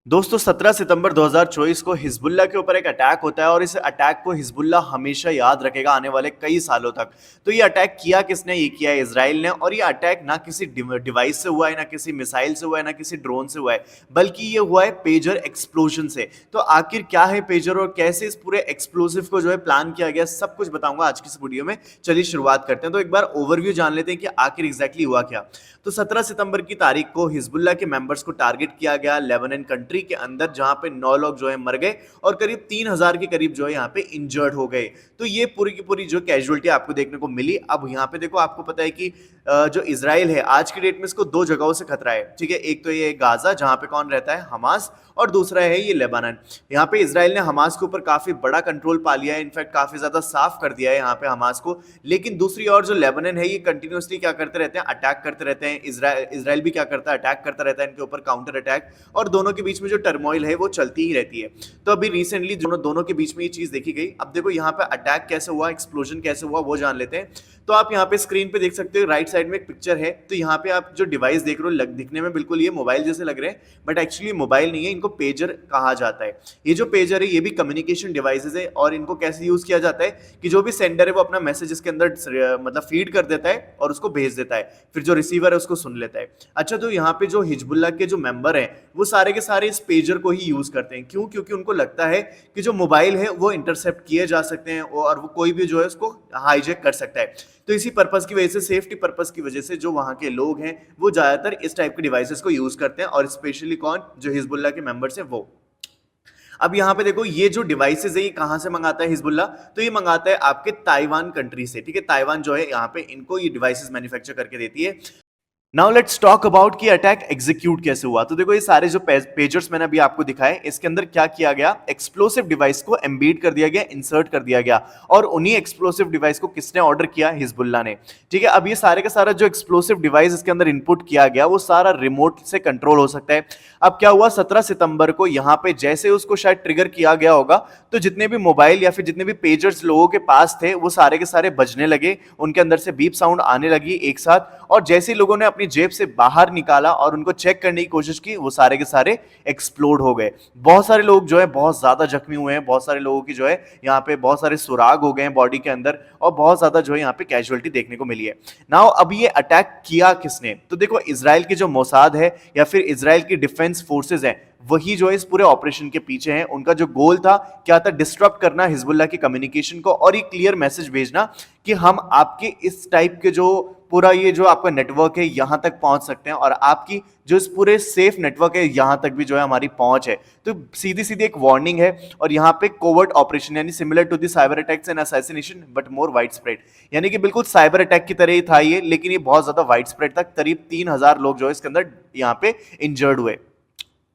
दोस्तों 17 सितंबर 2024 को हिजबुल्लाह के ऊपर एक अटैक होता है और इस अटैक को हिजबुल्लाह हमेशा याद रखेगा आने वाले कई सालों तक। तो ये अटैक किया किसने? ये किया है इजराइल ने। और ये अटैक ना किसी डिवाइस से हुआ है, ना किसी मिसाइल से हुआ है, ना किसी ड्रोन से हुआ है, बल्कि ये हुआ है पेजर एक्सप्लोजन से। तो आखिर क्या है पेजर और कैसे इस पूरे एक्सप्लोसिव को जो है प्लान किया गया, सब कुछ बताऊंगा आज की इस वीडियो में। चलिए शुरुआत करते हैं। तो एक बार ओवरव्यू जान लेते हैं कि आखिर एग्जैक्टली हुआ क्या। तो 17 सितंबर की तारीख को हिजबुल्लाह के मेंबर्स को टारगेट किया गया लेबनान कंट्री के अंदर, जहां पे 9 लोग जो है मर गए और करीब 3000 के करीब जो है यहाँ पे इंजर्ड हो गए। तो ये पूरी की पूरी जो कैजुअलिटी आपको देखने को मिली। अब यहाँ पे देखो, आपको पता है कि जो इजराइल है आज की डेट में इसको दो जगहों से खतरा है, ठीक है। एक तो ये गाजा जहां पे कौन रहता है, हमास, और दूसरा है ये लेबनान। यहाँ पे इजराइल ने हमास के ऊपर काफी बड़ा कंट्रोल पा लिया है, इनफैक्ट काफी ज्यादा साफ कर दिया है यहाँ पे हमास को। लेकिन दूसरी ओर जो लेबनान है ये कंटिन्यूअसली क्या करते रहते हैं, अटैक करते रहते हैं। इजराइल भी क्या करता है, अटैक करता रहता है इनके ऊपर, काउंटर अटैक। और दोनों के बीच में जो टर्मोइल है वो चलती ही रहती है। तो अभी रिसेंटली दोनों के बीच में ये चीज देखी गई। अब देखो यहाँ पे अटैक कैसे हुआ, एक्सप्लोजन कैसे हुआ, वो जान लेते हैं। तो आप यहाँ पे स्क्रीन पे देख सकते हो, राइट साइड में एक पिक्चर है। तो यहाँ पे आप जो डिवाइस देख रहे हो, दिखने में बिल्कुल ये मोबाइल जैसे लग रहे हैं, बट एक्चुअली मोबाइल नहीं है, इनको पेजर कहा जाता है। ये जो पेजर है ये भी कम्युनिकेशन डिवाइसेस है। और इनको कैसे यूज किया जाता है कि जो भी सेंडर है वो अपना मैसेज इसके अंदर मतलब फीड कर देता है और उसको भेज देता है, फिर जो रिसीवर है उसको सुन लेता है। अच्छा, तो यहाँ पे जो हिजबुल्लाह के जो मेंबर हैं वो सारे के सारे इस पेजर को ही यूज करते हैं। क्यों? क्योंकि उनको लगता है कि जो मोबाइल है वो इंटरसेप्ट किए जा सकते हैं और वो कोई भी जो है उसको हाईजैक कर सकता है। तो इसी पर्पस की वजह से, सेफ्टी पर्पस की वजह से, जो वहां के लोग हैं वो ज्यादातर इस टाइप के डिवाइसेस को यूज करते हैं। और स्पेशली कौन? जो हिजबुल्लाह के मेंबर्स हैं वो। अब यहाँ पे देखो, ये जो डिवाइसेस है ये कहां से मंगाता है हिजबुल्लाह? तो ये मंगाता है आपके ताइवान कंट्री से, ठीक है। ताइवान जो है यहाँ पे इनको ये डिवाइसेस मैन्युफैक्चर करके देती है। नाउ लेट्स टॉक अबाउट कि अटैक एग्जीक्यूट कैसे हुआ। तो देखो, ये सारे जो पेजर्स मैंने अभी आपको दिखाए, इसके अंदर क्या किया गया, एक्सप्लोसिव डिवाइस को एम्बेड कर दिया गया, इंसर्ट कर दिया गया। और उन्हीं एक्सप्लोसिव डिवाइस को किसने ऑर्डर किया? हिजबुल्लाह ने, ठीक है। अब ये सारे का सारा जो एक्सप्लोसिव डिवाइस इसके अंदर इनपुट किया गया वो सारा रिमोट से कंट्रोल हो सकता है। अब क्या हुआ, 17 सितंबर को यहाँ पे जैसे उसको शायद ट्रिगर किया गया होगा, तो जितने भी मोबाइल या फिर जितने भी पेजर्स लोगों के पास थे वो सारे के सारे बजने लगे, उनके अंदर से बीप साउंड आने लगी एक साथ। और जैसे लोगों ने अपनी जेब से बाहर निकाला और उनको चेक करने की कोशिश की, वो सारे के सारे एक्सप्लोड हो गए। बहुत सारे लोग जो है बहुत ज्यादा जख्मी हुए हैं, बहुत सारे लोगों की जो है यहाँ पे बहुत सारे सुराग हो गए हैं बॉडी के अंदर, और बहुत ज्यादा जो है यहाँ पे कैजुअलिटी देखने को मिली है। नाउ अब ये अटैक किया किसने? तो देखो, इजराइल की जो मोसाद है या फिर इजराइल की डिफेंस फोर्सेज है, वही जो है इस पूरे ऑपरेशन के पीछे हैं। उनका जो गोल था क्या था? डिस्टर्ब करना हिजबुल्लाह की कम्युनिकेशन को और एक क्लियर मैसेज भेजना कि हम आपके इस टाइप के जो पूरा ये जो आपका नेटवर्क है यहां तक पहुंच सकते हैं, और आपकी जो इस पूरे सेफ नेटवर्क है यहां तक भी जो है हमारी पहुंच है। तो सीधी सीधी एक वार्निंग है। और यहां पे कोवर्ट ऑपरेशन, यानी similar to the cyber attacks and assassination but more wide spread, यानी कि बिल्कुल साइबर अटैक की तरह ही था ये, लेकिन ये बहुत ज्यादा वाइड स्प्रेड था। करीब 3000 लोग जो है इसके अंदर यहाँ पे इंजर्ड हुए।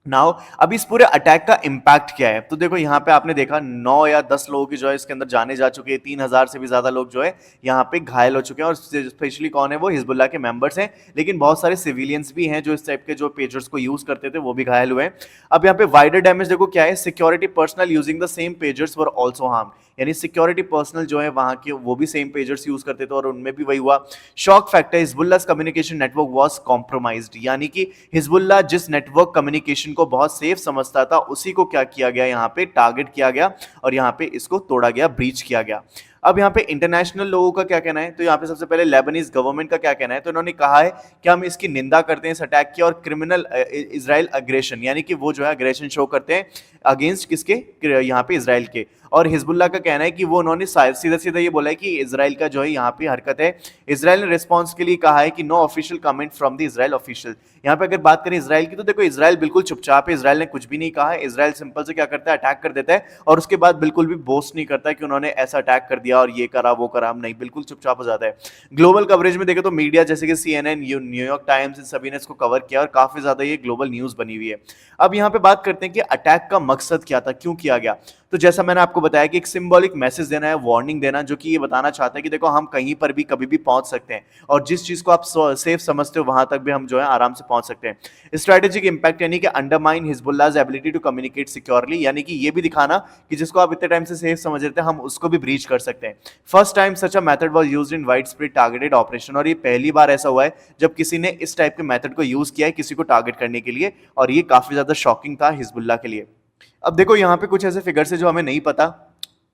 नाउ अब इस पूरे अटैक का इंपैक्ट क्या है? तो देखो, यहाँ पे आपने देखा 9 या 10 लोगों की जो है इसके अंदर जाने जा चुके हैं, 3000 से भी ज्यादा लोग जो है यहाँ पे घायल हो चुके हैं। और स्पेशली कौन है? वो हिजबुल्लाह के मेंबर्स हैं। लेकिन बहुत सारे सिविलियंस भी हैं जो इस टाइप के जो पेजर्स को यूज करते थे, वो भी घायल हुए हैं। अब यहाँ पे वाइडर डैमेज देखो क्या है, security personal using the same pagers were also harmed, यानी सिक्योरिटी पर्सनल जो है वहां के वो भी सेम पेजर्स यूज करते थे और उनमें भी वही हुआ। Shock factor, Hezbollah communication network was compromised, यानी कि हिजबुल्लाह जिस नेटवर्क कम्युनिकेशन को बहुत सेफ समझता था उसी को क्या किया गया, यहाँ पे टारगेट किया गया और यहाँ पे इसको तोड़ा गया, ब्रीच किया गया। अब यहाँ पे इंटरनेशनल लोगों का क्या कहना है? तो यहाँ पे सबसे पहले लेबनीज गवर्नमेंट का क्या कहना है? तो उन्होंने कहा है कि हम इसकी निंदा करते हैं इस अटैक की, और क्रिमिनल इजराइल अग्रेशन, यानी कि वो जो है अग्रेशन शो करते हैं अगेंस्ट किसके? यहाँ पे इजराइल के। और हिजबुल्लाह का कहना है कि वो उन्होंने सीधा सीधा ये बोला है कि इजराइल का जो है यहाँ पे हरकत है। इजराइल ने रिस्पॉन्स के लिए कहा है कि no official comment from the Israel official. यहाँ पे अगर बात करें इजराइल की, तो देखो इजराइल बिल्कुल चुपचाप है, इजराइल ने कुछ भी नहीं कहा है। इजराइल सिंपल से क्या करता है, अटैक कर देता है और उसके बाद बिल्कुल भी बोस्ट नहीं करता है कि उन्होंने ऐसा अटैक कर दिया और ये करा वो करा, नहीं, बिल्कुल चुपचाप हो जाता है। ग्लोबल कवरेज में देखें तो मीडिया जैसे कि CNN, न्यूयॉर्क टाइम्स, इन सभी ने इसको कवर किया और काफी ज्यादा ये ग्लोबल न्यूज बनी हुई है। अब यहाँ पे बात करते हैं कि अटैक का मकसद क्या था, क्यों किया गया। तो जैसा मैंने आपको बताया कि एक सिंबॉलिक मैसेज देना है, वार्निंग देना, जो कि ये बताना चाहता है कि देखो हम कहीं पर भी कभी भी पहुंच सकते हैं और जिस चीज को आप सेफ समझते हो वहां तक भी हम जो है आराम से पहुंच सकते हैं। स्ट्रेटेजिक इंपैक्ट यानी कि undermine Hezbollah's ability to communicate securely, यानी कि ये भी दिखाना कि जिसको आप इतने टाइम से सेफ समझ रहे थे हम उसको भी ब्रीच कर सकते हैं। First time such a method was used in wide spread targeted operation, और ये पहली बार ऐसा हुआ है जब किसी ने इस टाइप के मेथड को यूज किया है किसी को टारगेट करने के लिए, और ये काफी ज्यादा शॉकिंग था हिजबुल्लाह के लिए। अब देखो यहाँ पे कुछ ऐसे फिगर्स है जो हमें नहीं पता,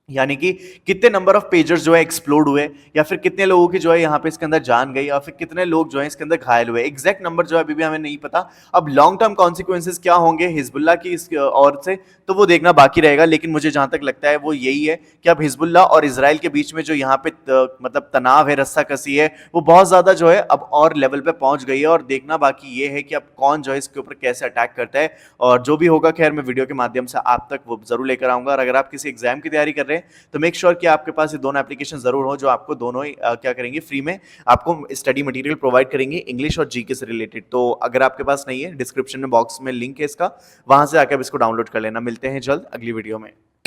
यानी कि कितने नंबर ऑफ पेजर्स जो है एक्सप्लोड हुए, या फिर कितने लोगों की जो है यहाँ पे इसके अंदर जान गई, या फिर कितने लोग जो है इसके अंदर घायल हुए। एग्जैक्ट नंबर जो है अभी भी हमें नहीं पता। अब लॉन्ग टर्म कॉन्सिक्वेंसेस क्या होंगे हिजबुल्लाह की इस ओर से, तो वो देखना बाकी रहेगा। लेकिन मुझे जहां तक लगता है वो यही है कि अब हिजबुल्लाह और इजराइल के बीच में जो यहाँ पे मतलब तनाव है, रस्सा कसी है, वो बहुत ज्यादा जो है अब और लेवल पे पहुंच गई है। और देखना बाकी ये है कि अब कौन जो है इसके ऊपर कैसे अटैक करता है, और जो भी होगा खैर मैं वीडियो के माध्यम से आप तक वो जरूर लेकर आऊंगा। और अगर आप किसी एग्जाम की तैयारी कर रहे हैं तो मेक श्योर कि आपके पास ये दोनों एप्लीकेशन जरूर हो, जो आपको दोनों ही क्या करेंगे, फ्री में आपको स्टडी मटेरियल प्रोवाइड करेंगे इंग्लिश और जीके से रिलेटेड। तो अगर आपके पास नहीं है, डिस्क्रिप्शन में बॉक्स में लिंक है इसका, वहां से आकर आप इसको डाउनलोड कर लेना। मिलते हैं जल्द अगली वीडियो में।